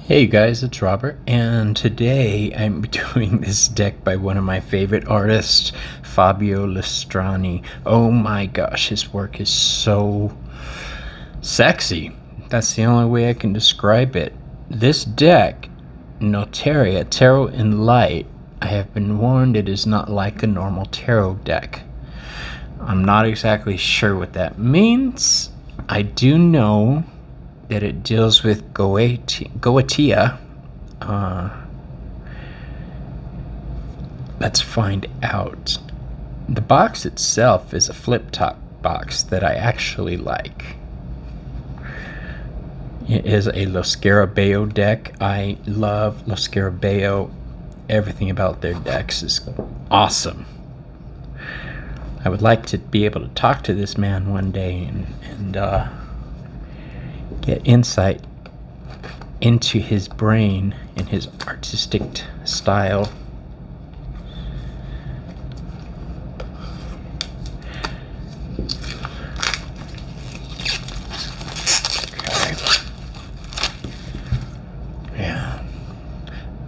Hey guys, it's Robert, and today I'm doing this deck by one of my favorite artists, Fabio Listrani. Oh my gosh, his work is so sexy. That's the only way I can describe it. This deck, Notoria, Tarot in Light, I have been warned it is not like a normal tarot deck. I'm not exactly sure what that means. I do know that it deals with Goetia. Let's find out. The box itself is a flip-top box that I actually like. It is a Los Scarabeo deck. I love Los Scarabeo. Everything about their decks is awesome. I would like to be able to talk to this man one day and get insight into his brain and his artistic style. Okay. Yeah.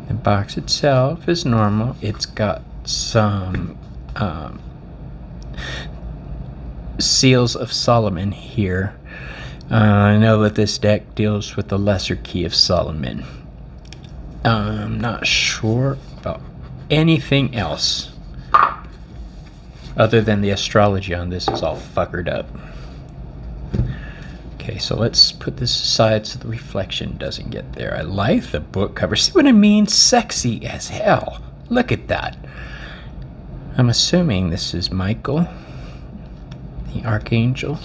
The box itself is normal. It's got some seals of Solomon here. I know that this deck deals with the lesser key of Solomon. I'm not sure about anything else other than the astrology on this is all fuckered up. Okay, so let's put this aside so the reflection doesn't get there. I like the book cover. See what I mean? Sexy as hell. Look at that. I'm assuming this is Michael, the Archangel.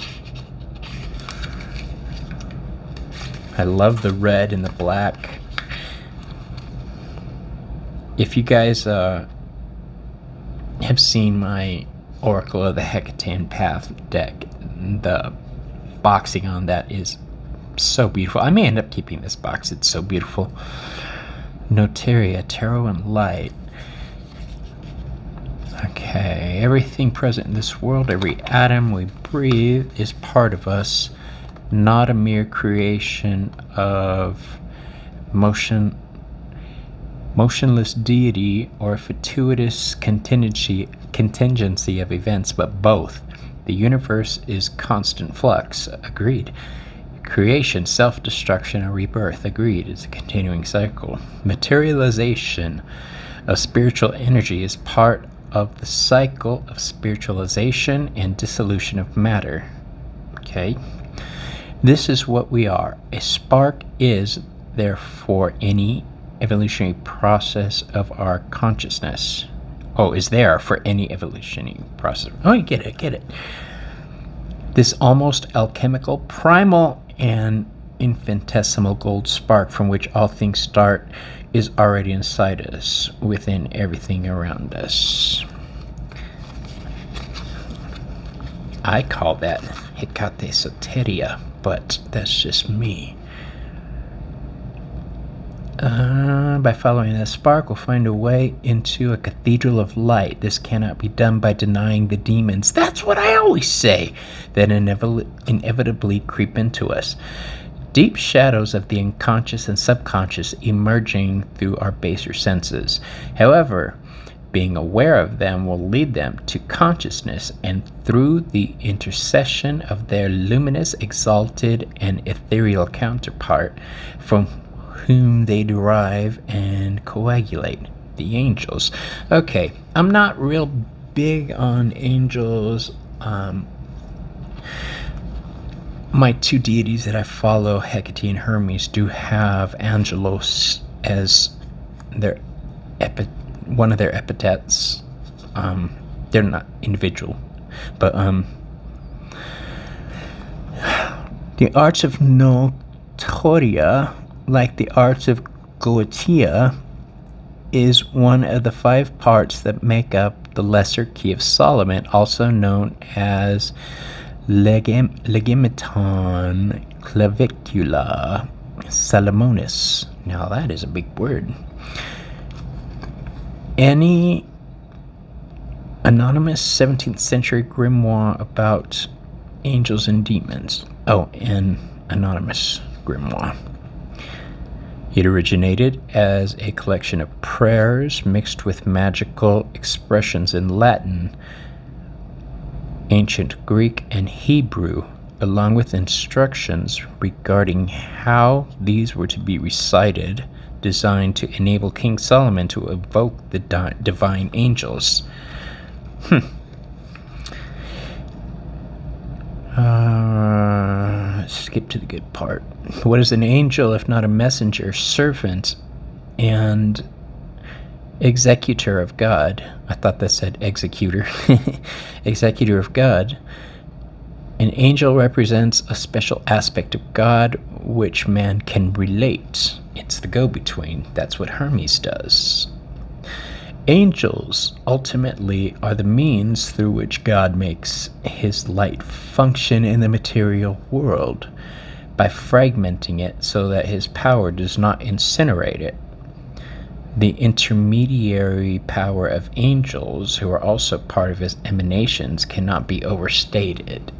I love the red and the black. If you guys have seen my Oracle of the Hecatan Path deck, the boxing on that is so beautiful. I may end up keeping this box. It's so beautiful. Notoria, Tarot and Light. Okay, everything present in this world, every atom we breathe is part of us. Not a mere creation of motionless deity or fortuitous contingency of events, but both. The universe is constant flux. Agreed. Creation, self-destruction, and rebirth. Agreed. It's a continuing cycle. Materialization of spiritual energy is part of the cycle of spiritualization and dissolution of matter. Okay. This is what we are. A spark is, therefore, any evolutionary process of our consciousness. Oh, is there for any evolutionary process. Oh, you get it. This almost alchemical, primal, and infinitesimal gold spark from which all things start is already inside us, within everything around us. I call that Hecate Soteria, but that's just me. By following that spark, we'll find a way into a cathedral of light. This cannot be done by denying the demons. That's what I always say, that inevitably creep into us. Deep shadows of the unconscious and subconscious emerging through our baser senses. However, being aware of them will lead them to consciousness, and through the intercession of their luminous, exalted, and ethereal counterpart, from whom they derive and coagulate, the angels. Okay, I'm not real big on angels. My two deities that I follow, Hecate and Hermes, do have Angelos as their one of their epithets. They're not individual, but the arts of Notoria, like the arts of Goetia, is one of the 5 parts that make up the lesser key of Solomon, also known as Legimeton clavicula Salomonis. Now that is a big word. Any Anonymous 17th century grimoire about angels and demons. Oh, an anonymous grimoire. It originated as a collection of prayers mixed with magical expressions in Latin, ancient Greek, and Hebrew, along with instructions regarding how these were to be recited, designed to enable King Solomon to evoke the divine angels. Skip to the good part. What is an angel if not a messenger, servant, and executor of God? I thought that said executor. Executor of God. An angel represents a special aspect of God which man can relate. It's the go-between. That's what Hermes does. Angels ultimately are the means through which God makes his light function in the material world by fragmenting it so that his power does not incinerate it. The intermediary power of angels, who are also part of his emanations, cannot be overstated.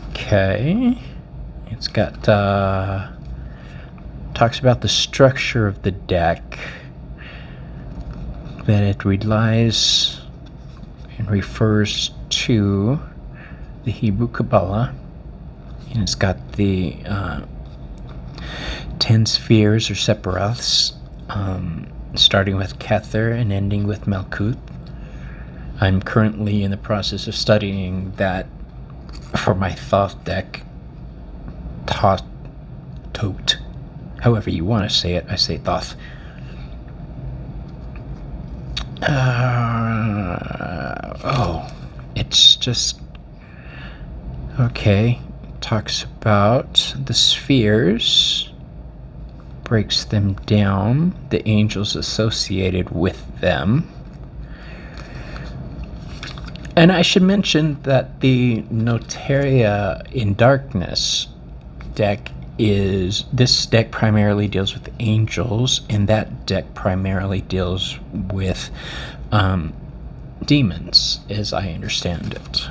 Okay. It's got, talks about the structure of the deck, that it relies and refers to the Hebrew Kabbalah, and it's got the 10 spheres or sephiroths, starting with Kether and ending with Malkuth. I'm currently in the process of studying that for my Thoth deck. Tote. However you want to say it, I say Thoth. It's just... Okay. Talks about the spheres, breaks them down, the angels associated with them. And I should mention that the Notoria in Darkness deck this deck primarily deals with angels, and that deck primarily deals with demons, as I understand it.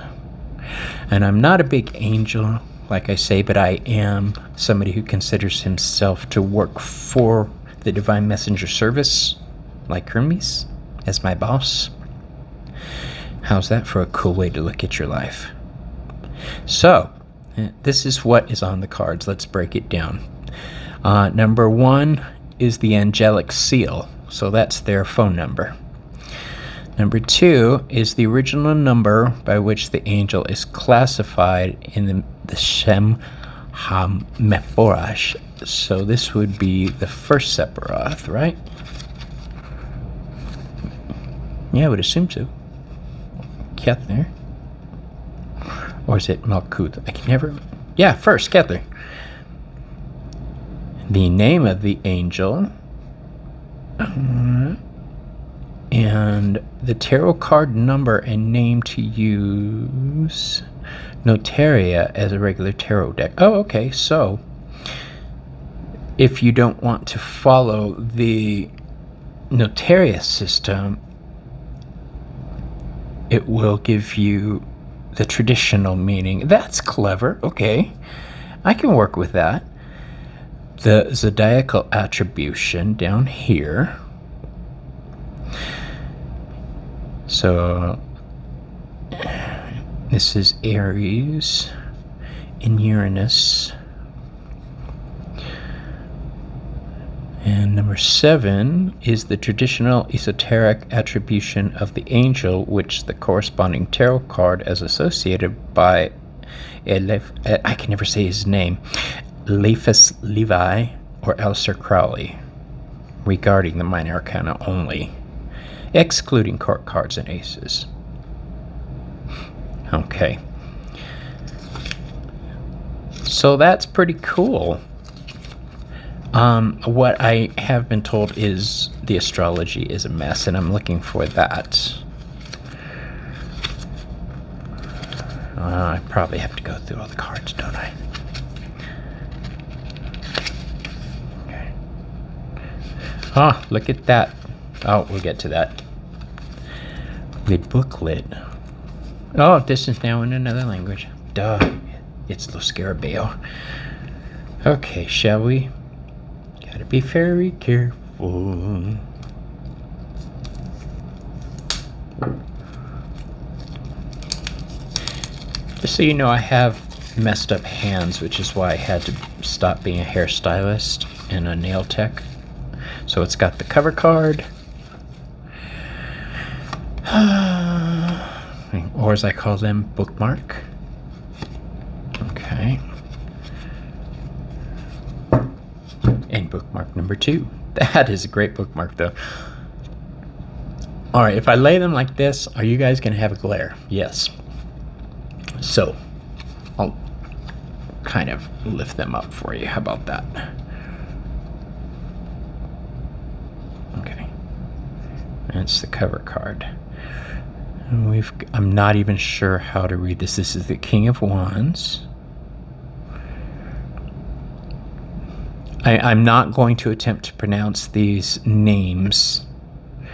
And I'm not a big angel, like I say, but I am somebody who considers himself to work for the Divine Messenger Service, like Hermes, as my boss. How's that for a cool way to look at your life? So, this is what is on the cards. Let's break it down. Number 1 is the angelic seal, so that's their phone number. Number 2 is the original number by which the angel is classified in the Shem HaMeforash. So this would be the first Sephiroth, right? Yeah, I would assume so. Kether. Or is it Malkuth? I can never... Yeah, first, Kether. The name of the angel. And the tarot card number and name to use Notoria as a regular tarot deck. Oh, okay. So, if you don't want to follow the Notoria system, it will give you the traditional meaning. That's clever. Okay. I can work with that. The zodiacal attribution down here. So this is Aries in Uranus. And number 7 is the traditional esoteric attribution of the angel, which the corresponding tarot card is associated by I can never say his name, Eliphas Levi or Aleister Crowley, regarding the minor arcana only, excluding court cards and aces. Okay. So that's pretty cool. What I have been told is the astrology is a mess, and I'm looking for that. I probably have to go through all the cards, don't I? Okay. Ah, look at that. Oh, we'll get to that. The booklet. Oh, this is now in another language. Duh. It's Lo Scarabeo. Okay, shall we? Gotta be very careful. Just so you know, I have messed up hands, which is why I had to stop being a hairstylist and a nail tech. So it's got the cover card, or as I call them, bookmark. Okay. And bookmark number 2. That is a great bookmark, though. All right, if I lay them like this, are you guys going to have a glare? Yes. So, I'll kind of lift them up for you. How about that? Okay. That's the cover card. And I'm not even sure how to read this. This is the King of Wands. I'm not going to attempt to pronounce these names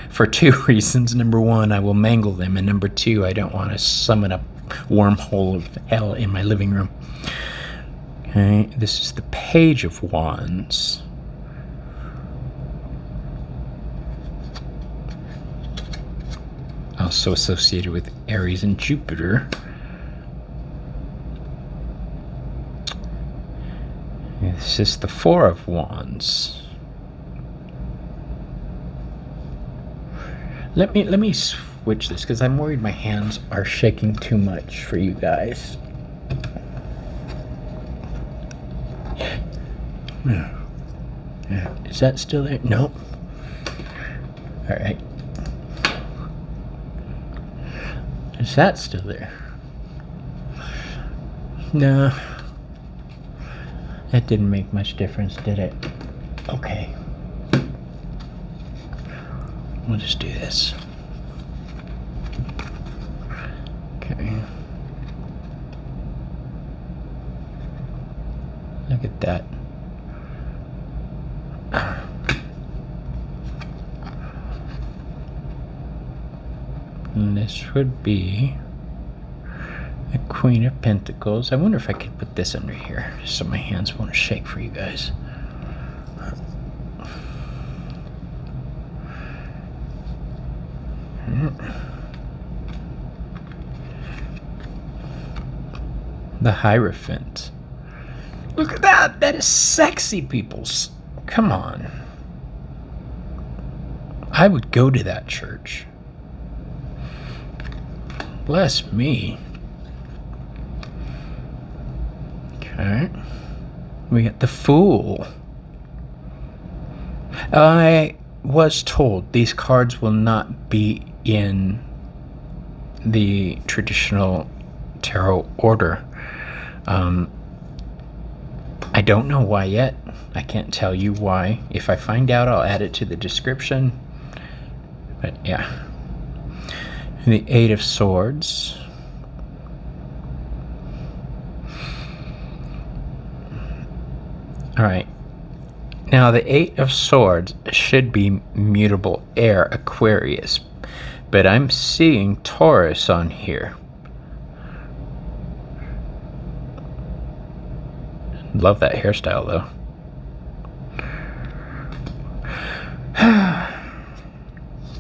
for 2 reasons. Number 1, I will mangle them, and number 2, I don't want to summon a wormhole of hell in my living room. Okay, this is the Page of Wands. Also associated with Aries and Jupiter. This is the Four of Wands. Let me switch this because I'm worried my hands are shaking too much for you guys. Is that still there? Nope. All right. Is that still there? No. That didn't make much difference, did it? Okay. We'll just do this. Okay. Look at that. And this would be the Queen of Pentacles. I wonder if I could put this under here so my hands won't shake for you guys. The Hierophant. Look at that! That is sexy, peoples. Come on. I would go to that church. Bless me. Okay. We got the Fool. I was told these cards will not be in the traditional tarot order. I don't know why yet. I can't tell you why. If I find out, I'll add it to the description. But yeah. The Eight of Swords. All right. Now, the Eight of Swords should be mutable air, Aquarius. But I'm seeing Taurus on here. Love that hairstyle, though.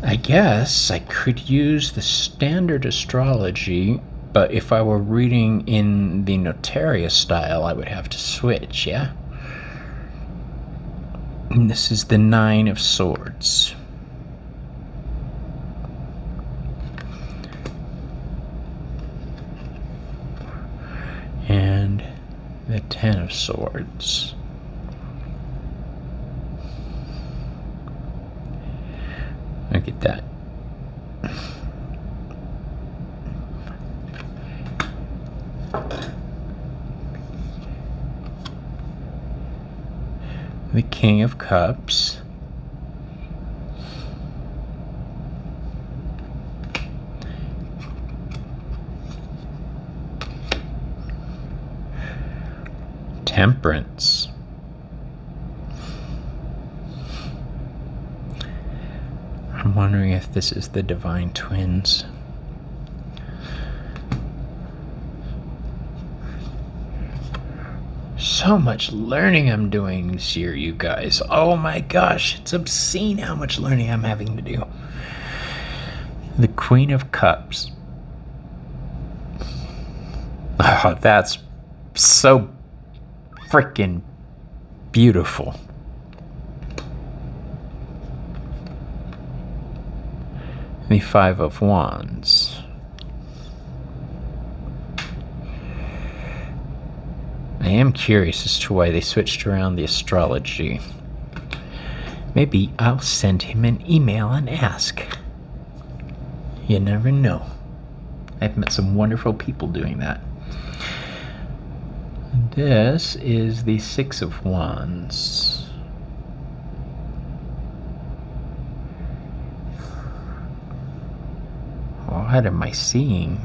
I guess I could use the standard astrology, but if I were reading in the Notoria style, I would have to switch, yeah? And this is the Nine of Swords. And the Ten of Swords. Look at that. The King of Cups. Temperance. wondering if this is the Divine Twins. So much learning I'm doing this year, you guys. Oh my gosh, it's obscene how much learning I'm having to do. The Queen of Cups. Oh, that's so freaking beautiful. The Five of Wands. I am curious as to why they switched around the astrology. Maybe I'll send him an email and ask. You never know. I've met some wonderful people doing that. This is the Six of Wands. What am I seeing?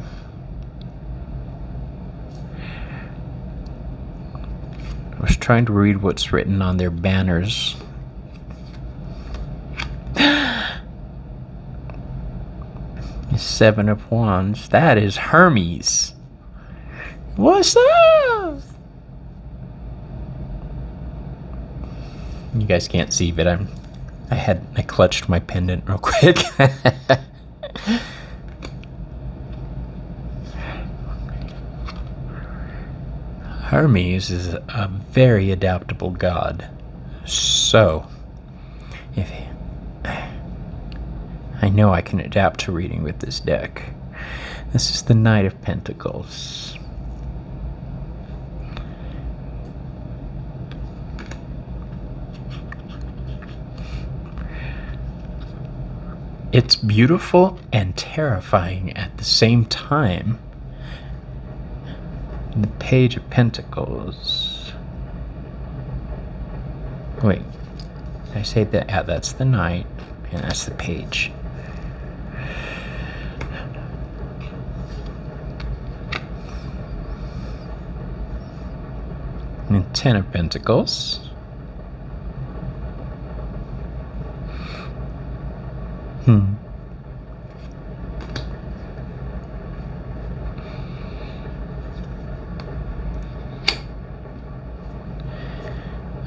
I was trying to read what's written on their banners. The Seven of Wands. That is Hermes. What's up? You guys can't see, but I clutched my pendant real quick. Hermes is a very adaptable god. So, I know I can adapt to reading with this deck. This is the Knight of Pentacles. It's beautiful and terrifying at the same time. The Page of Pentacles. Wait, did I say that? Yeah, that's the Knight, and that's the Page. And Ten of Pentacles.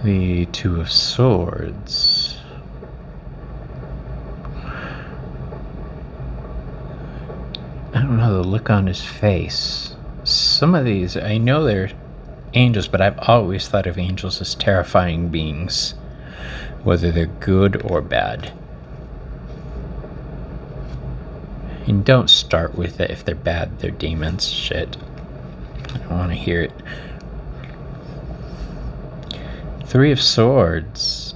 The Two of Swords. I don't know the look on his face. Some of these, I know they're angels, but I've always thought of angels as terrifying beings, whether they're good or bad. And don't start with it. If they're bad, they're demons. Shit. I don't want to hear it. Three of Swords.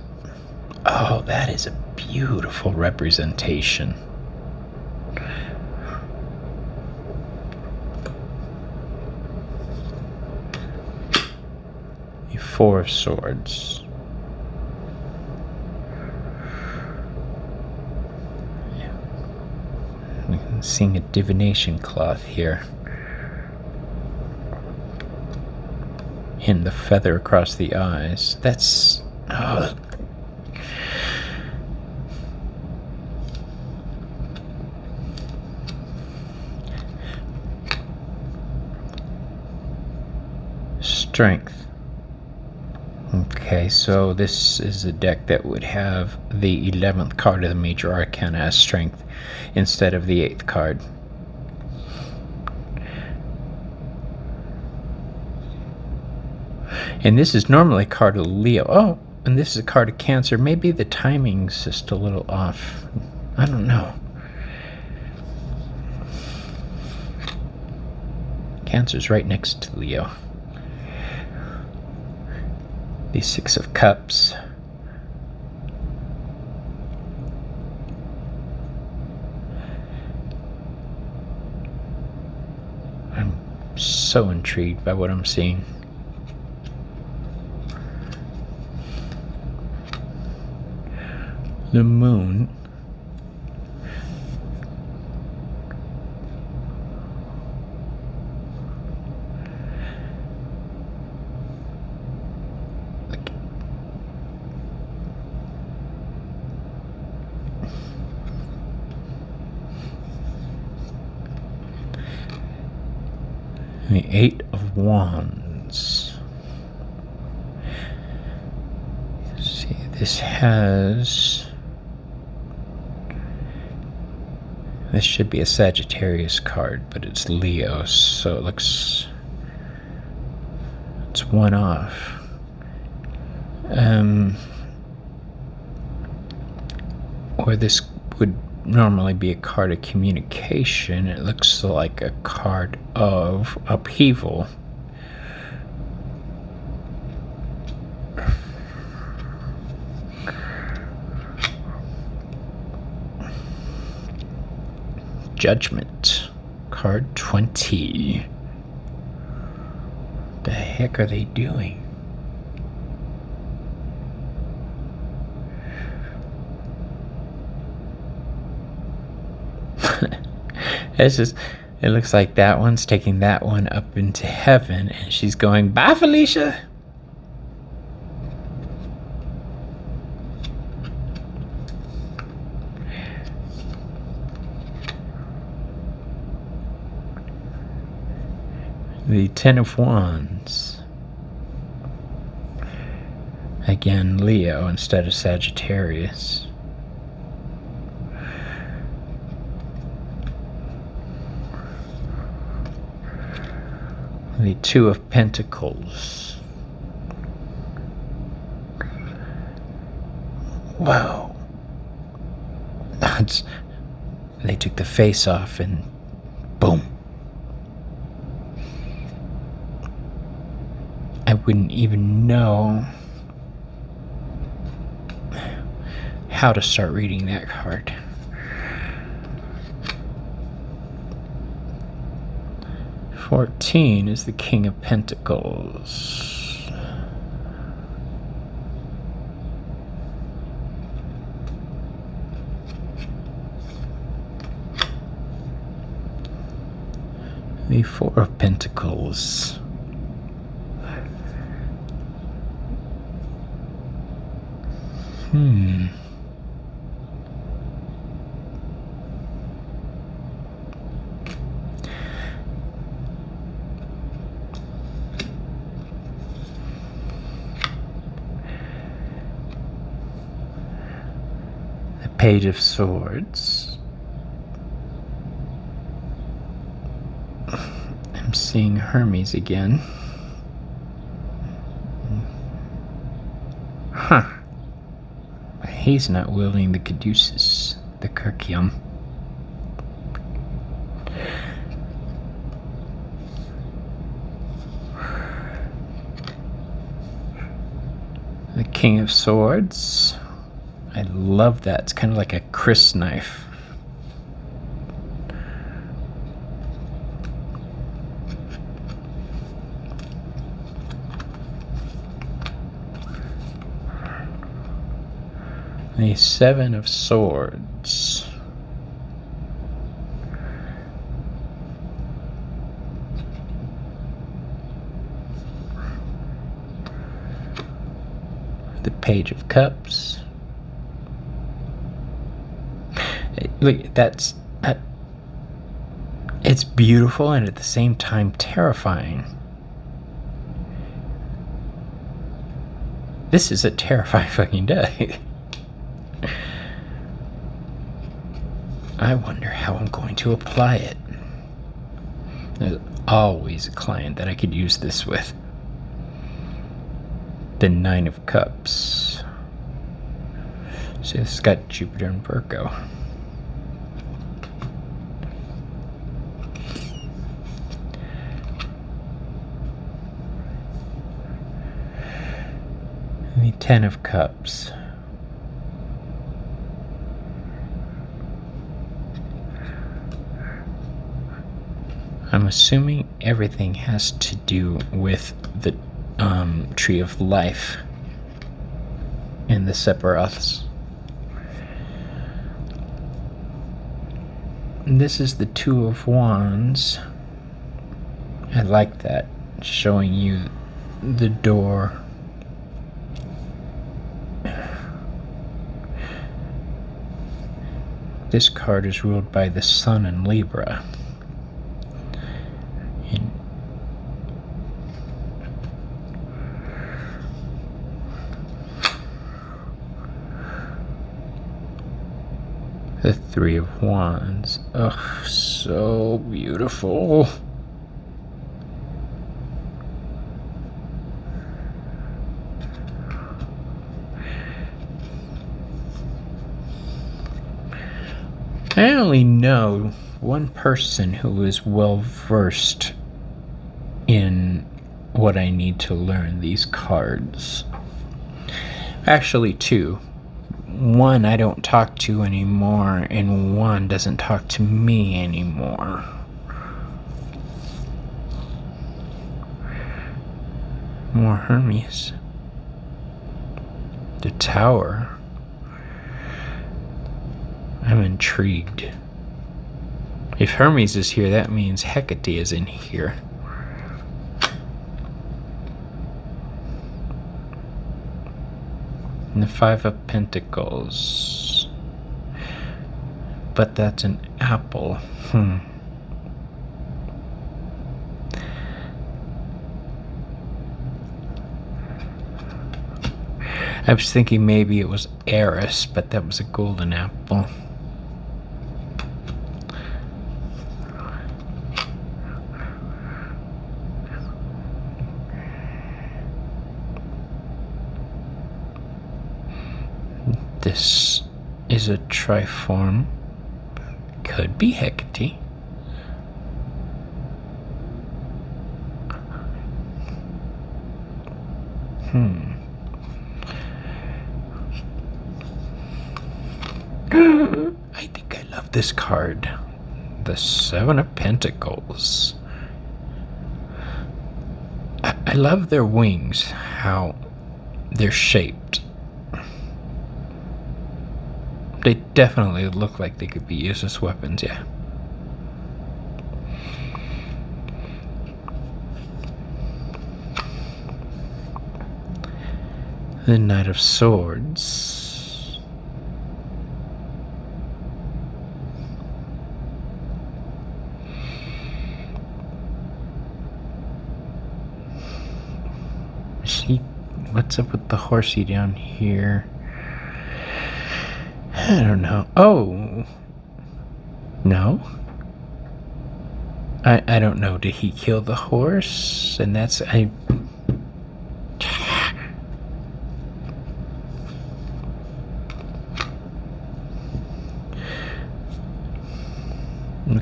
Oh, that is a beautiful representation. The Four of Swords. I'm seeing a divination cloth here. And the feather across the eyes. That's... oh. Strength. Okay, so this is a deck that would have the 11th card of the Major Arcana as Strength instead of the 8th card. And this is normally a card of Leo. Oh, and this is a card of Cancer. Maybe the timing's just a little off. I don't know. Cancer's right next to Leo. The Six of Cups. I'm so intrigued by what I'm seeing. The Moon. The Eight of Wands. See, this should be a Sagittarius card, but it's Leo, so it looks, it's one off. Or this would normally be a card of communication. It looks like a card of upheaval. Judgment. Card 20. What the heck are they doing? It's just, it looks like that one's taking that one up into heaven, and she's going, bye, Felicia. The Ten of Wands. Again, Leo instead of Sagittarius. The Two of Pentacles. Wow. They took the face off and boom. I wouldn't even know how to start reading that card. "14 is the King of Pentacles. The Four of Pentacles. The Page of Swords. I'm seeing Hermes again. Huh. He's not wielding the caduceus, the curcium. The King of Swords. I love that. It's kind of like a crysknife. The Seven of Swords. The Page of Cups. Look, it's beautiful and at the same time terrifying. This is a terrifying fucking day. I wonder how I'm going to apply it. There's always a client that I could use this with. The Nine of Cups. See, this has got Jupiter and Virgo. The Ten of Cups. I'm assuming everything has to do with the Tree of Life and the Sephiroths. And this is the Two of Wands. I like that, showing you the door. This card is ruled by the Sun in Libra. The Three of Wands. Ugh, so beautiful. I only know one person who is well versed in what I need to learn these cards. Actually, two. One I don't talk to anymore, and one doesn't talk to me anymore. More Hermes. The Tower. I'm intrigued. If Hermes is here, that means Hecate is in here. And the Five of Pentacles. But that's an apple. I was thinking maybe it was Eris, but that was a golden apple. This is a triform. Could be Hecate. I think I love this card. The Seven of Pentacles. I love their wings, how they're shaped. They definitely look like they could be used as weapons, yeah. The Knight of Swords. What's up with the horsey down here? I don't know. Oh. No? I don't know. Did he kill the horse? And that's... The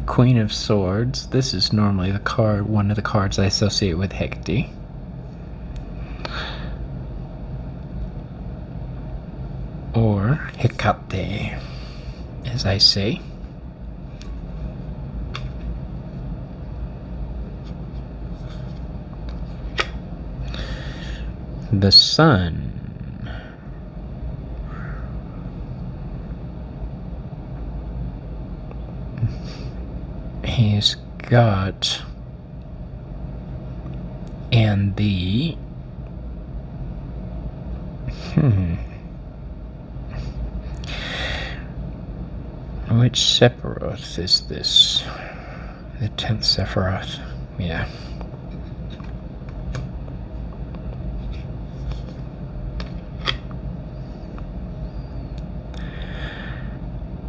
Queen of Swords. This is normally the card, one of the cards I associate with Hecate. Or Hecate, as I say. The Sun. He's got... And the... Which Sephiroth is this? The 10th Sephiroth. Yeah.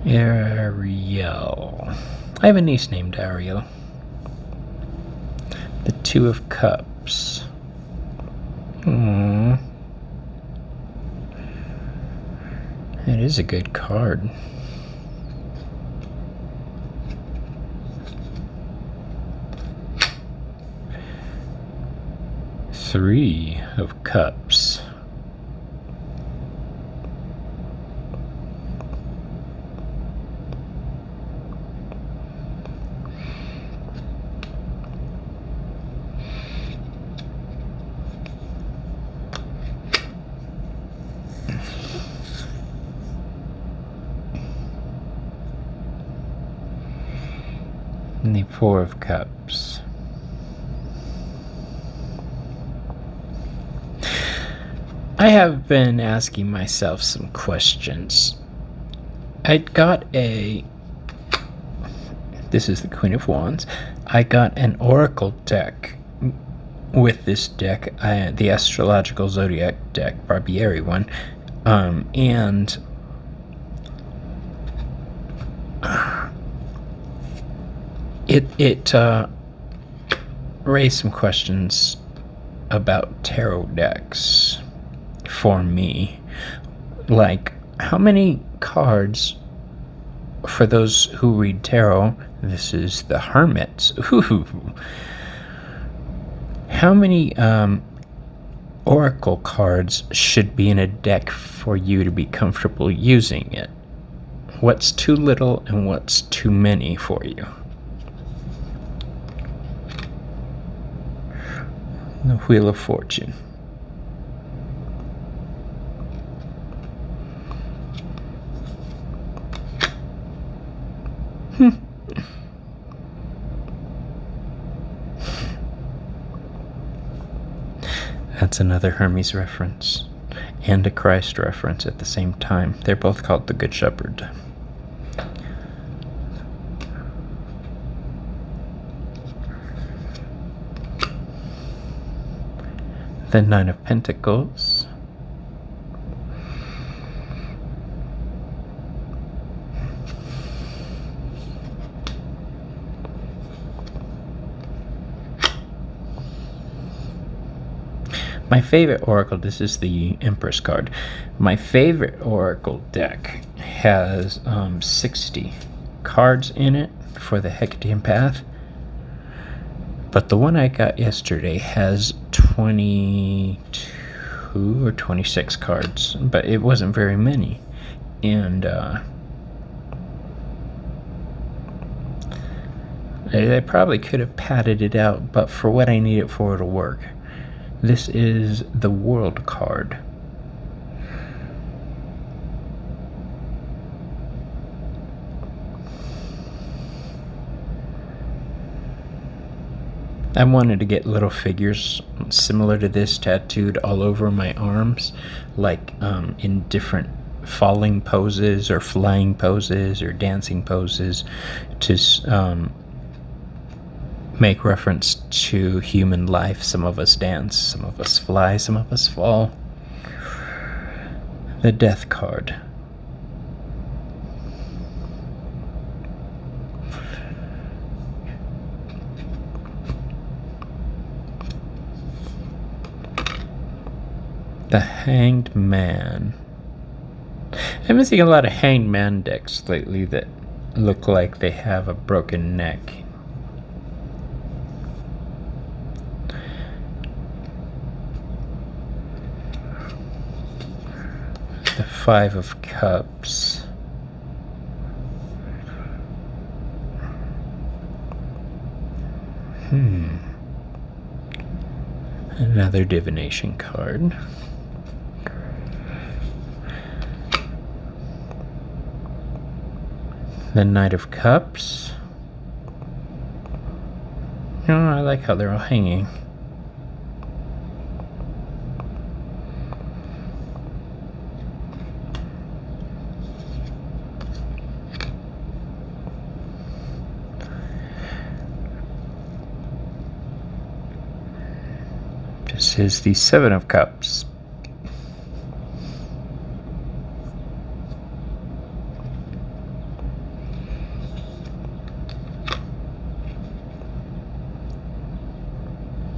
Ariel. I have a niece named Ariel. The Two of Cups. It is a good card. Three of Cups. And the Four of Cups. I have been asking myself some questions. I got this is the Queen of Wands. I got an Oracle deck with this deck, the Astrological Zodiac deck, Barbieri one, and It raised some questions about tarot decks for me. Like, how many cards, for those who read tarot, this is the Hermits. Ooh. How many oracle cards should be in a deck for you to be comfortable using it? What's too little and what's too many for you? The Wheel of Fortune. That's another Hermes reference and a Christ reference at the same time. They're both called the Good Shepherd. The Nine of Pentacles. My favorite oracle, this is the Empress card. My favorite oracle deck has 60 cards in it for the Hecatean Path. But the one I got yesterday has 22 or 26 cards, but it wasn't very many. And I probably could have padded it out, but for what I need it for, it'll work. This is the World card. I wanted to get little figures similar to this tattooed all over my arms, like in different falling poses or flying poses or dancing poses, to make reference to human life. Some of us dance, some of us fly, some of us fall. The Death card. The Hanged Man. I've been seeing a lot of Hanged Man decks lately that look like they have a broken neck. The Five of Cups. Another divination card. The Knight of Cups. Oh, I like how they're all hanging. This is the Seven of Cups.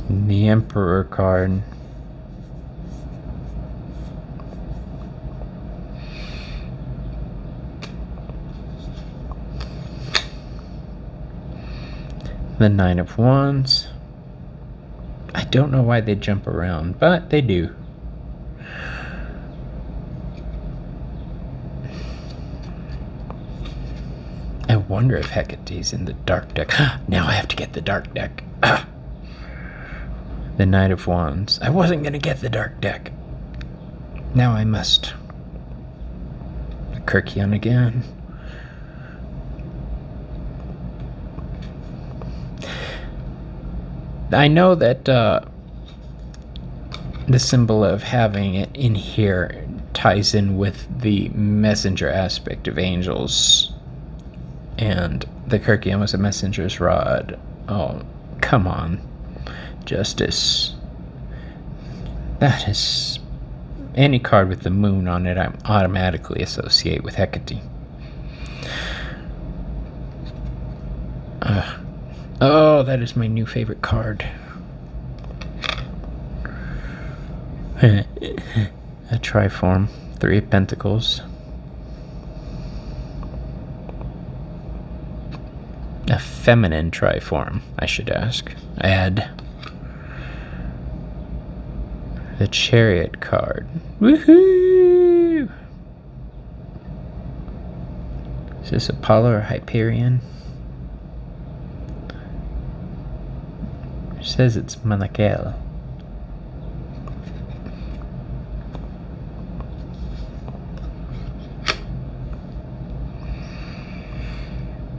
The Emperor card. The Nine of Wands. I don't know why they jump around, but they do. I wonder if Hecate's in the dark deck. Now I have to get the dark deck. The Knight of Wands. I wasn't going to get the dark deck. Now I must. The Kirkion again. I know that the symbol of having it in here ties in with the messenger aspect of angels, and the Kirkion was a messenger's rod. Oh, come on. Justice. That is... any card with the moon on it, I automatically associate with Hecate. Oh, that is my new favorite card. A triform, 3 of Pentacles. A feminine triform, I should add. The Chariot card. Woohoo! Is this Apollo or Hyperion? It says it's Manakel.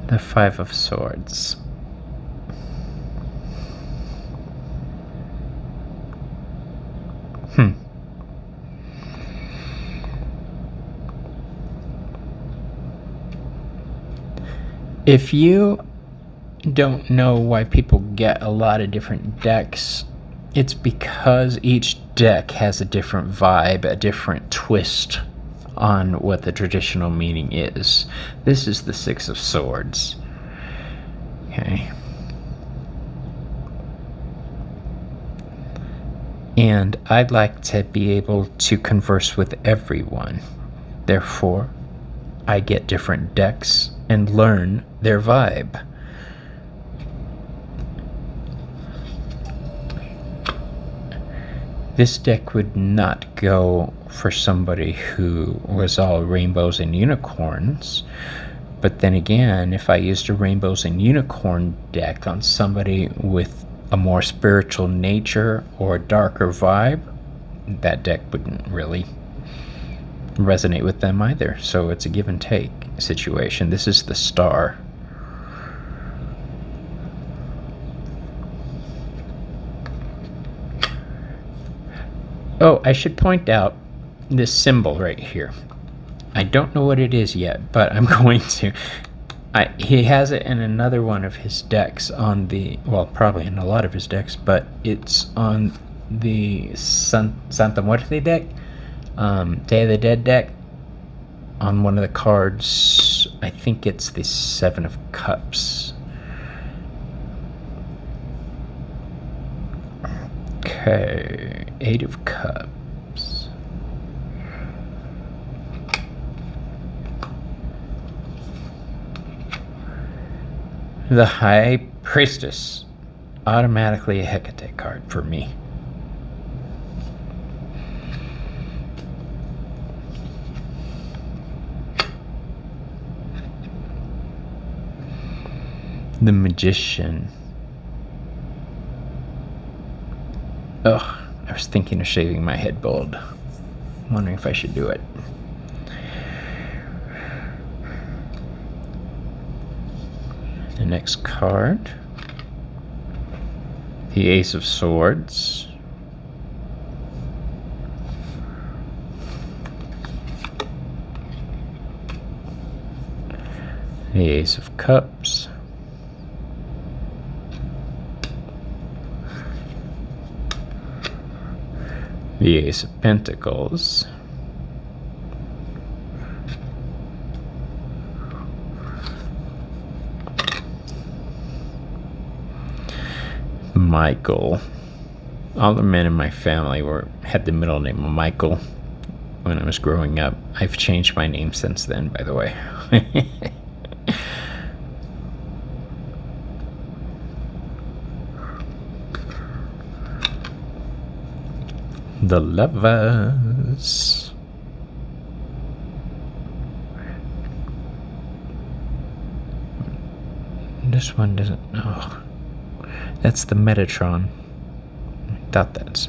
The 5 of Swords. If you don't know why people get a lot of different decks, it's because each deck has a different vibe, a different twist on what the traditional meaning is. This is the 6 of Swords. Okay. And I'd like to be able to converse with everyone. Therefore, I get different decks and learn their vibe. This deck would not go for somebody who was all rainbows and unicorns. But then again, if I used a rainbows and unicorn deck on somebody with a more spiritual nature or a darker vibe, that deck wouldn't really resonate with them either. So it's a give and take situation. This is the Star. Oh, I should point out this symbol right here. I don't know what it is yet, but I'm going to. He has it in another one of his decks on the, well, probably in a lot of his decks, but it's on the Santa Muerte deck, Day of the Dead deck. On one of the cards, I think it's the 7 of Cups. Okay, 8 of Cups. The High Priestess. Automatically a Hecate card for me. The Magician. Ugh, I was thinking of shaving my head bald. I'm wondering if I should do it. The next card. The Ace of Swords. The Ace of Cups. The Ace of Pentacles. Michael. All the men in my family had the middle name of Michael when I was growing up. I've changed my name since then, by the way. The Lovers. This one doesn't. Oh, that's the Metatron. I thought that's.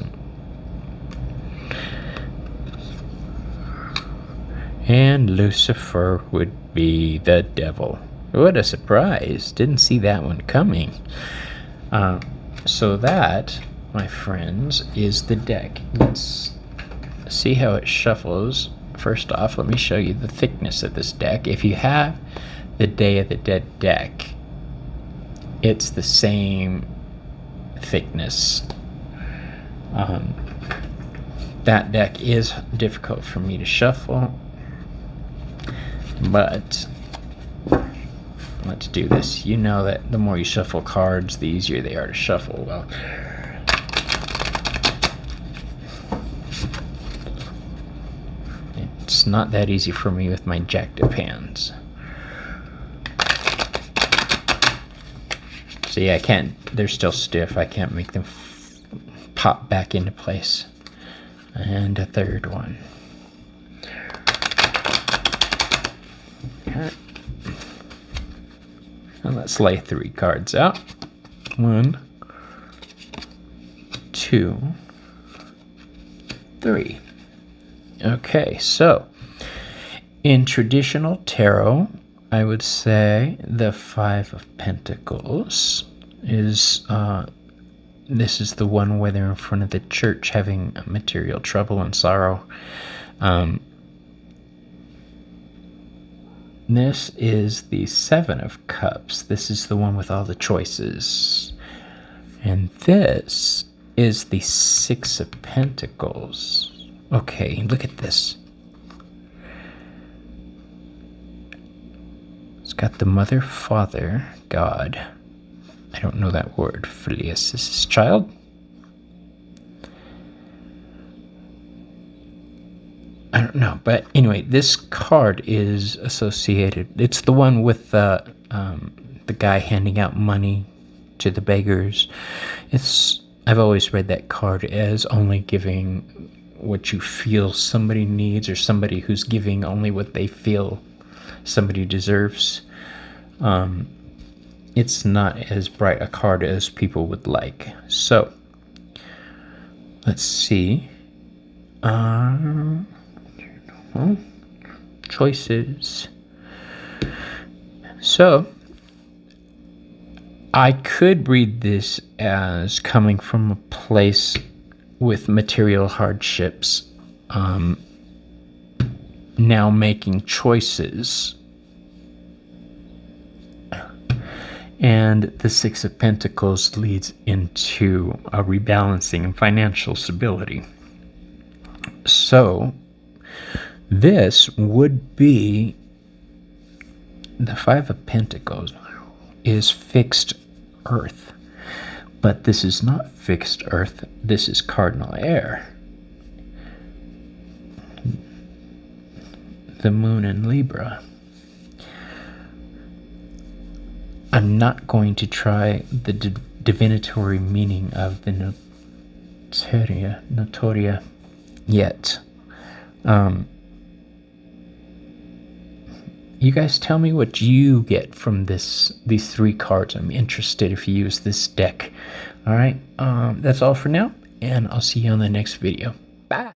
And Lucifer would be the devil. What a surprise! Didn't see that one coming. So that, my friends, is the deck. Let's see how it shuffles. First off, let me show you the thickness of this deck. If you have the Day of the Dead deck, it's the same thickness. That deck is difficult for me to shuffle, but let's do this. You know that the more you shuffle cards, the easier they are to shuffle. Well, it's not that easy for me with my jacked up hands. See, I can't, they're still stiff. I can't make them pop back into place. And a third one. Okay. And let's lay 3 cards out. 1, 2, 3. Okay, so in traditional tarot, I would say the 5 of Pentacles is, this is the one where they're in front of the church having material trouble and sorrow. This is the 7 of Cups. This is the one with all the choices. And this is the 6 of Pentacles. Okay, look at this. It's got the mother, father, God. I don't know that word. Filius. Is this child? I don't know. But anyway, this card is associated. It's the one with the guy handing out money to the beggars. I've always read that card as only giving what you feel somebody needs, or somebody who's giving only what they feel somebody deserves. It's not as bright a card as people would like. So let's see. Choices. So I could read this as coming from a place with material hardships, now making choices. And the 6 of Pentacles leads into a rebalancing and financial stability. So this would be, the 5 of Pentacles is fixed earth. But this is not fixed earth. This is cardinal air. The moon in Libra. I'm not going to try the divinatory meaning of the Notoria yet. You guys tell me what you get from these 3 cards. I'm interested if you use this deck. All right, that's all for now, and I'll see you on the next video. Bye.